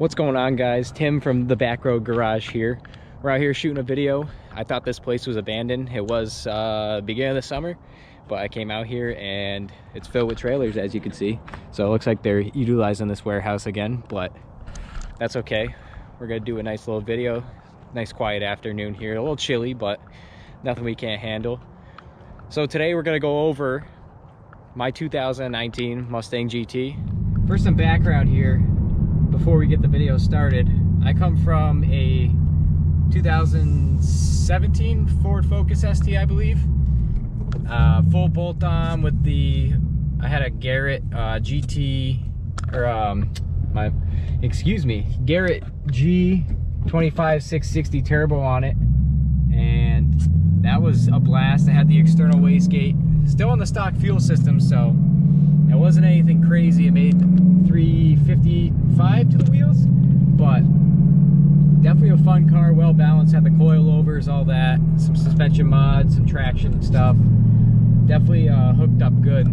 What's going on, guys? Tim from the Back Road Garage here. We're out here shooting a video. I thought this place was abandoned. It was beginning of the summer, but I came out here and it's filled with trailers, as you can see. So it looks like they're utilizing this warehouse again, but that's okay. We're gonna do a nice little video. Nice quiet afternoon here. A little chilly, but nothing we can't handle. So today we're gonna go over my 2019 Mustang GT. For some background here, before we get the video started, I come from a 2017 Ford Focus ST, I believe. Full bolt-on with the, I had a Garrett GT, or Garrett G25660 turbo on it, and that was a blast. I had the external wastegate, still on the stock fuel system, so it wasn't anything crazy. It made 355 to the wheels, but definitely a fun car, well balanced, had the coilovers, all that, some suspension mods, some traction stuff. Definitely hooked up good.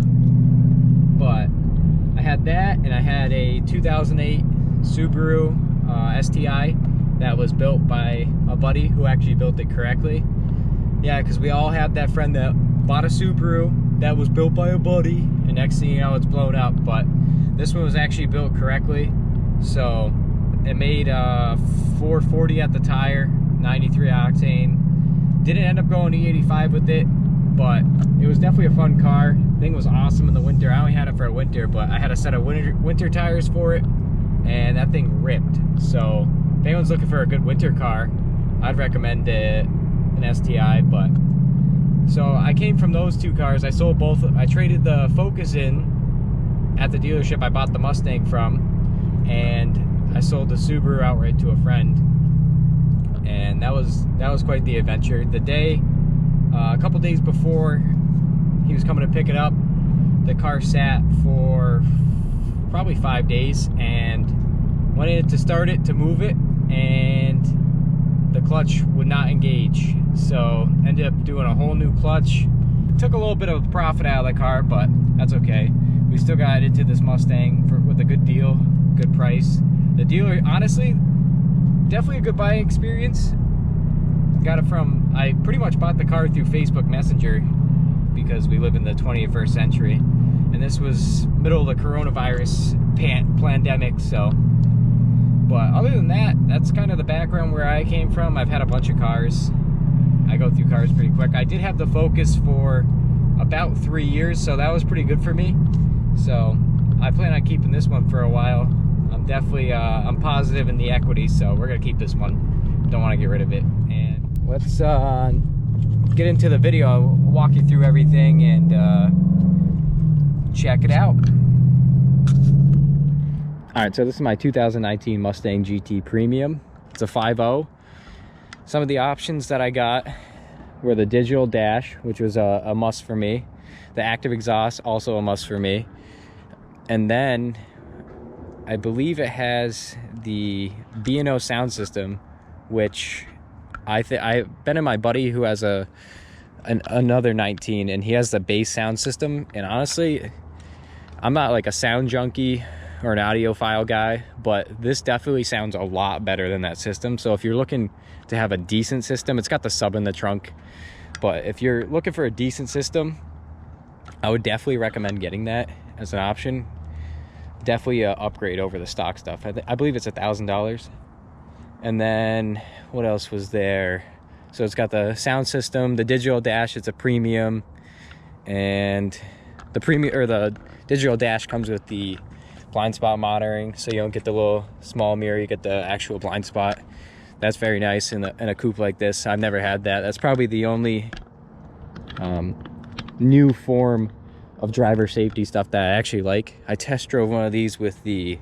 But I had that, and I had a 2008 Subaru STI that was built by a buddy who actually built it correctly. Yeah, because we all had that friend that bought a Subaru that was built by a buddy, and next thing you know, it's blown up. But this one was actually built correctly, so it made 440 at the tire, 93 octane. Didn't end up going E85 with it, but it was definitely a fun car. Thing was awesome in the winter. I only had it for a winter, but I had a set of winter tires for it, and that thing ripped. So if anyone's looking for a good winter car, I'd recommend an STI. But so I came from those two cars. I sold both. I traded the Focus in at the dealership I bought the Mustang from, and I sold the Subaru outright to a friend, and that was quite the adventure. The day, a couple days before he was coming to pick it up, the car sat for probably 5 days, and went in to start it, to move it, and the clutch would not engage. So ended up doing a whole new clutch. Took a little bit of profit out of the car, but that's okay. We still got it into this Mustang with a good deal, good price. The dealer, honestly, definitely a good buying experience. Got it from, I pretty much bought the car through Facebook Messenger because we live in the 21st century. And this was middle of the coronavirus pandemic, so. But other than that, that's kind of the background where I came from. I've had a bunch of cars. I go through cars pretty quick. I did have the Focus for about 3 years, so that was pretty good for me. So I plan on keeping this one for a while. I'm definitely, I'm positive in the equity, so we're gonna keep this one. Don't want to get rid of it. And let's get into the video. I'll walk you through everything and check it out. All right, so this is my 2019 Mustang GT Premium. It's a 5.0. Some of the options that I got were the digital dash, which was a must for me. The active exhaust, also a must for me. And then I believe it has the B&O sound system, which I've been in my buddy who has another 19, and he has the bass sound system. And honestly, I'm not like a sound junkie or an audiophile guy, but this definitely sounds a lot better than that system. So if you're looking to have a decent system, it's got the sub in the trunk, but if you're looking for a decent system, I would definitely recommend getting that as an option. Definitely an upgrade over the stock stuff. I believe it's $1,000. And then what else was there? So it's got the sound system, the digital dash. It's a premium, and the premium, or the digital dash, comes with the blind spot monitoring, so you don't get the little small mirror, you get the actual blind spot. That's very nice in a coupe like this. I've never had that. That's probably the only new form of driver safety stuff that I actually like. I test drove one of these with the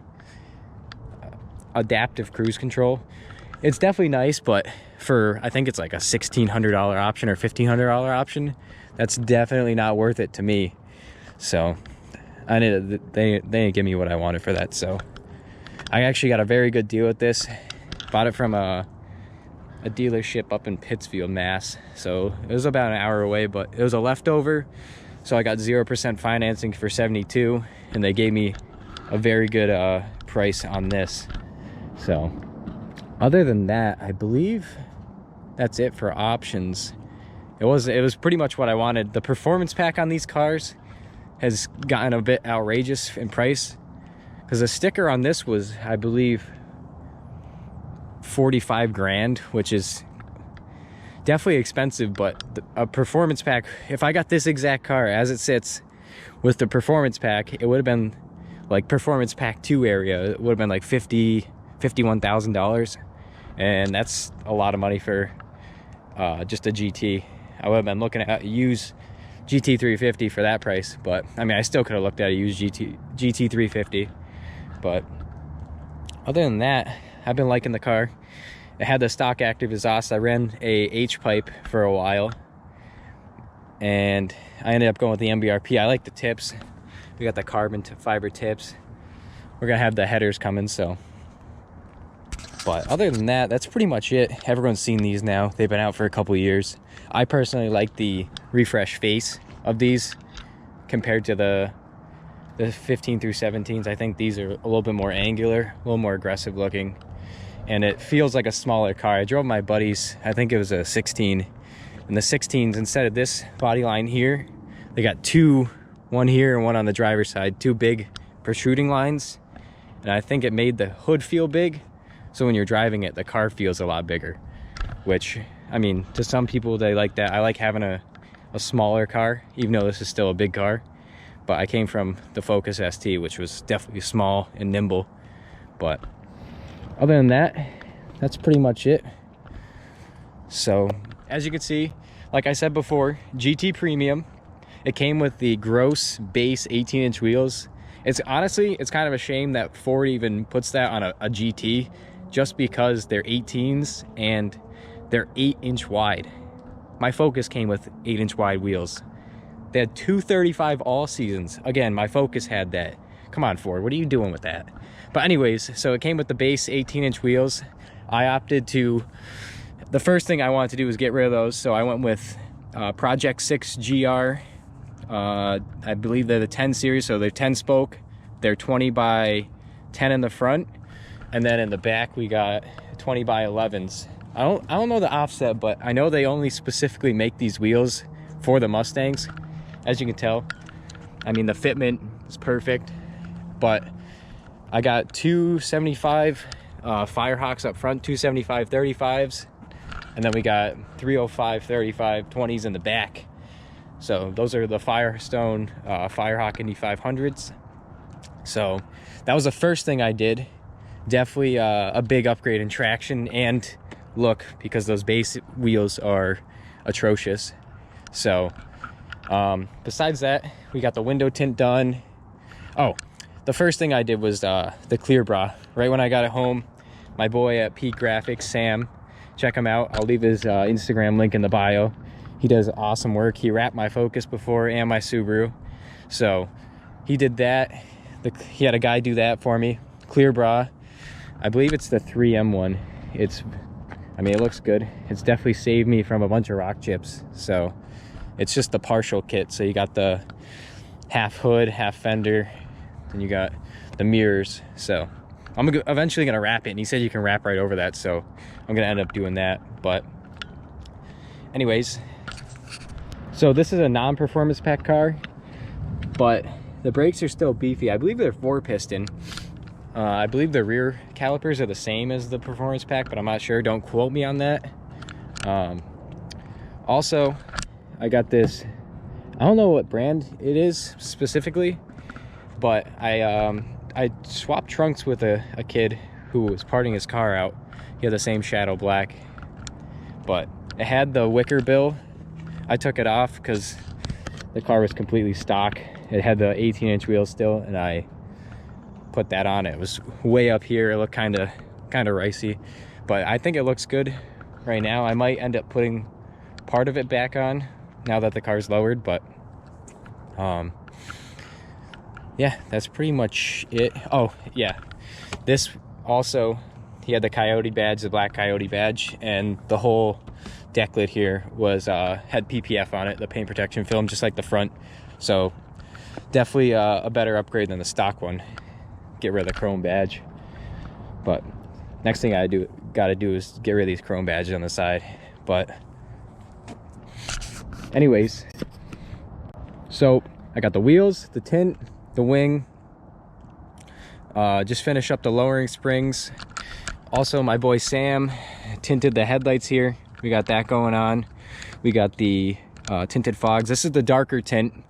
adaptive cruise control. It's definitely nice, but for, I think it's like a $1,600 option or $1,500 option, that's definitely not worth it to me. So they didn't give me what I wanted for that. So I actually got a very good deal with this. Bought it from a dealership up in Pittsfield, Mass. So it was about an hour away, but it was a leftover. So I got 0% financing for $72, and they gave me a very good price on this. So other than that, I believe that's it for options. It was pretty much what I wanted. The performance pack on these cars has gotten a bit outrageous in price, because the sticker on this was, I believe, 45 grand, which is definitely expensive. But a performance pack, if I got this exact car as it sits with the performance pack, it would have been like performance pack 2 area. It would have been like $51,000, and that's a lot of money for just a GT. I would have been looking at a used GT350 for that price, but I mean, I still could have looked at a used GT350. But other than that, I've been liking the car. It had the stock active exhaust. I ran a H-pipe for a while, and I ended up going with the MBRP. I like the tips. We got the carbon fiber tips. We're gonna have the headers coming, so. But other than that, that's pretty much it. Everyone's seen these now. They've been out for a couple years. I personally like the refresh face of these compared to the 15 through 17s. I think these are a little bit more angular, a little more aggressive looking, and it feels like a smaller car. I drove my buddy's, I think it was a 16, and the 16s, instead of this body line here, they got two, one here and one on the driver's side, two big protruding lines, and I think it made the hood feel big. So when you're driving it, the car feels a lot bigger, which, I mean, to some people, they like that. I like having a smaller car, even though this is still a big car. But I came from the Focus ST, which was definitely small and nimble. But other than that, that's pretty much it. So as you can see, like I said before, GT Premium. It came with the gross base 18-inch wheels. It's honestly, it's kind of a shame that Ford even puts that on a GT, just because they're 18s and they're 8-inch wide. My Focus came with 8-inch wide wheels. They had 235 all seasons. Again, my Focus had that. Come on, Ford, what are you doing with that? But anyways, so it came with the base 18-inch wheels. I opted to, the first thing I wanted to do was get rid of those, so I went with Project 6 GR. I believe they're the 10 series, so they're 10 spoke. They're 20 by 10 in the front, and then in the back we got 20 by 11s. I don't know the offset, but I know they only specifically make these wheels for the Mustangs. As you can tell, I mean, the fitment is perfect. But I got 275 Firehawks up front, 275 35s, and then we got 305 35 20s in the back. So those are the Firestone Firehawk Indy 500s. So that was the first thing I did. Definitely a big upgrade in traction and look, because those base wheels are atrocious. So besides that, we got the window tint done. Oh, the first thing I did was the clear bra. Right when I got it home, my boy at Peak Graphics, Sam, check him out. I'll leave his Instagram link in the bio. He does awesome work. He wrapped my Focus before and my Subaru. So he did that. He had a guy do that for me. Clear bra. I believe it's the 3M one. I mean, it looks good. It's definitely saved me from a bunch of rock chips. So it's just the partial kit. So you got the half hood, half fender, and you got the mirrors. So I'm eventually gonna wrap it, and he said you can wrap right over that, so I'm gonna end up doing that. But anyways, so this is a non-performance pack car, but the brakes are still beefy. I believe they're 4-piston. I believe the rear calipers are the same as the performance pack, but I'm not sure. Don't quote me on that. Also, I got this, I don't know what brand it is specifically, but I swapped trunks with a kid who was parting his car out. He had the same shadow black, but it had the wicker bill. I took it off because the car was completely stock. It had the 18-inch wheels still, and I put that on. It was way up here. It looked kind of ricey, but I think it looks good right now. I might end up putting part of it back on now that the car's lowered, but yeah, that's pretty much it. Oh yeah, this also, he had the Coyote badge, the black Coyote badge, and the whole deck lid here was had PPF on it, the paint protection film, just like the front. So definitely a better upgrade than the stock one. Get rid of the chrome badge. But Next thing I gotta do is get rid of these chrome badges on the side. But anyways, so I got the wheels, the tint, the wing. Just finished up the lowering springs. Also, my boy Sam tinted the headlights here. We got that going on. We got the tinted fogs. This is the darker tint.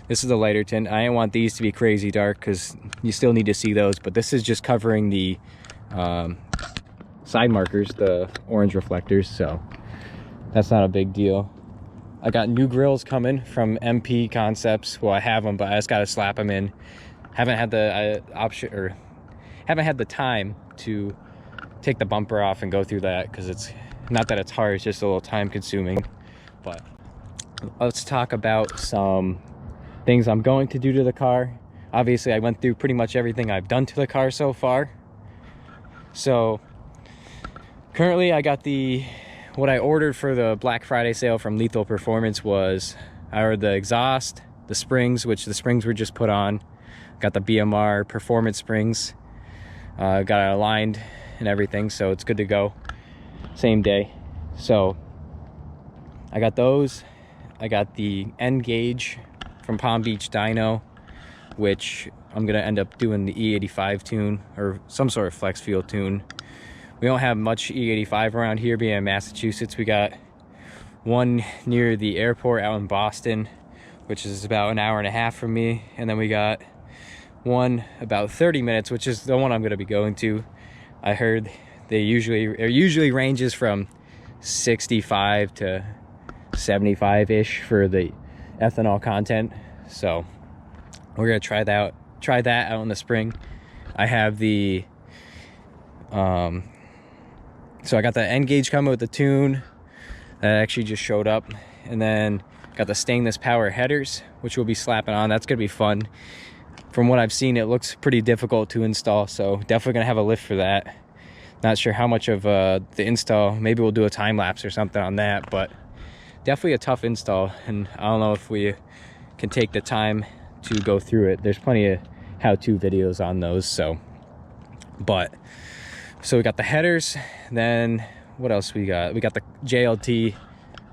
This is the lighter tint. I didn't want these to be crazy dark because you still need to see those, but this is just covering the side markers, the orange reflectors, so that's not a big deal. I got new grills coming from MP Concepts. Well, I have them, but I just gotta slap them in. Haven't had the option, or haven't had the time to take the bumper off and go through that, because it's not that it's hard, it's just a little time consuming. But let's talk about some things I'm going to do to the car. Obviously, I went through pretty much everything I've done to the car so far. So currently I got what I ordered for the Black Friday sale from Lethal Performance was, I ordered the exhaust, the springs, which the springs were just put on. Got the BMR Performance springs. Got it aligned and everything, so it's good to go. Same day. So I got those. I got the end gauge from Palm Beach Dyno, which I'm gonna end up doing the E85 tune, or some sort of flex fuel tune. We don't have much E85 around here, being in Massachusetts. We got one near the airport out in Boston, which is about an hour and a half from me, and then we got one about 30 minutes, which is the one I'm gonna be going to. I heard it usually ranges from 65 to 75-ish for the ethanol content, so we're gonna try that out in the spring. I have the so I got the end gauge coming with the tune that actually just showed up, and then got the stainless power headers, which we'll be slapping on. That's gonna be fun. From what I've seen, it looks pretty difficult to install, so definitely gonna have a lift for that. Not sure how much of the install, maybe we'll do a time lapse or something on that, but definitely a tough install, and I don't know if we can take the time to go through it. There's plenty of how-to videos on those. So we got the headers. Then what else we got? We got the JLT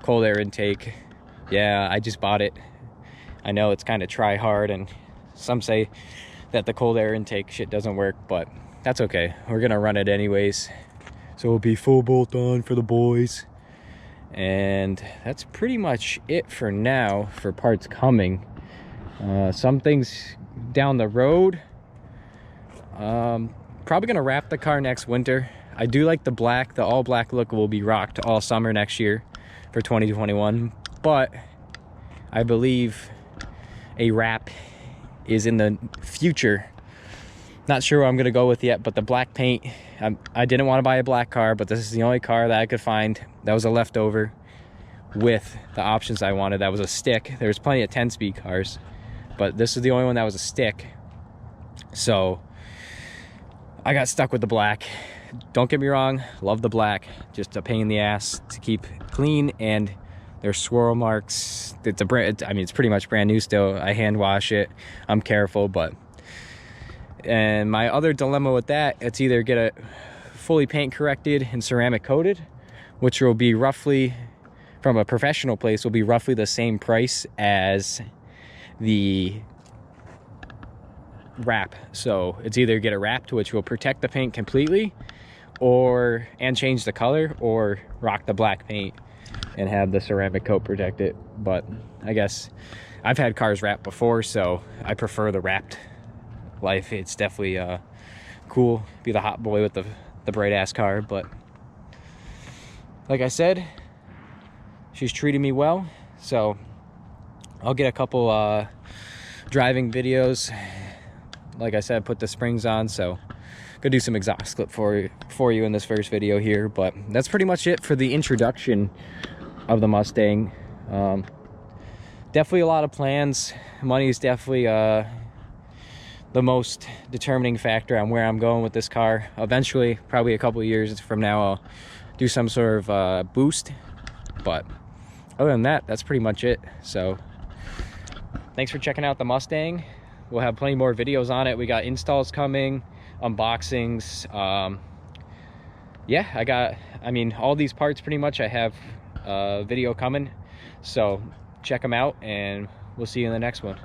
cold air intake. Yeah, I just bought it. I know it's kind of try hard, and some say that the cold air intake shit doesn't work, but that's okay. We're gonna run it anyways, so it'll be full bolt on for the boys. And that's pretty much it for now for parts coming. Some things down the road. Probably gonna wrap the car next winter. I do like the black. The all black look will be rocked all summer next year for 2021, but I believe a wrap is in the future. Not sure what I'm gonna go with yet, but the black paint, I didn't want to buy a black car, but this is the only car that I could find that was a leftover with the options I wanted. That was a stick. There's plenty of 10-speed cars, but this is the only one that was a stick. So I got stuck with the black. Don't get me wrong, love the black, just a pain in the ass to keep clean, and there's swirl marks. It's it's pretty much brand new still. I hand wash it, I'm careful, but and my other dilemma with that, it's either get it fully paint corrected and ceramic coated, which will be roughly, from a professional place, will be roughly the same price as the wrap. So it's either get it wrapped, which will protect the paint completely, and change the color, or rock the black paint and have the ceramic coat protect it. But I guess I've had cars wrapped before, so I prefer the wrapped life. It's definitely cool, be the hot boy with the bright ass car. But like I said, she's treating me well, so I'll get a couple driving videos. Like I said, put the springs on, so gonna do some exhaust clip for you in this first video here. But that's pretty much it for the introduction of the Mustang. Definitely a lot of plans. Money is definitely the most determining factor on where I'm going with this car. Eventually, probably a couple of years from now, I'll do some sort of boost, but other than that, that's pretty much it. So thanks for checking out the Mustang. We'll have plenty more videos on it. We got installs coming, unboxings, yeah, I mean, all these parts pretty much I have a video coming, so check them out and we'll see you in the next one.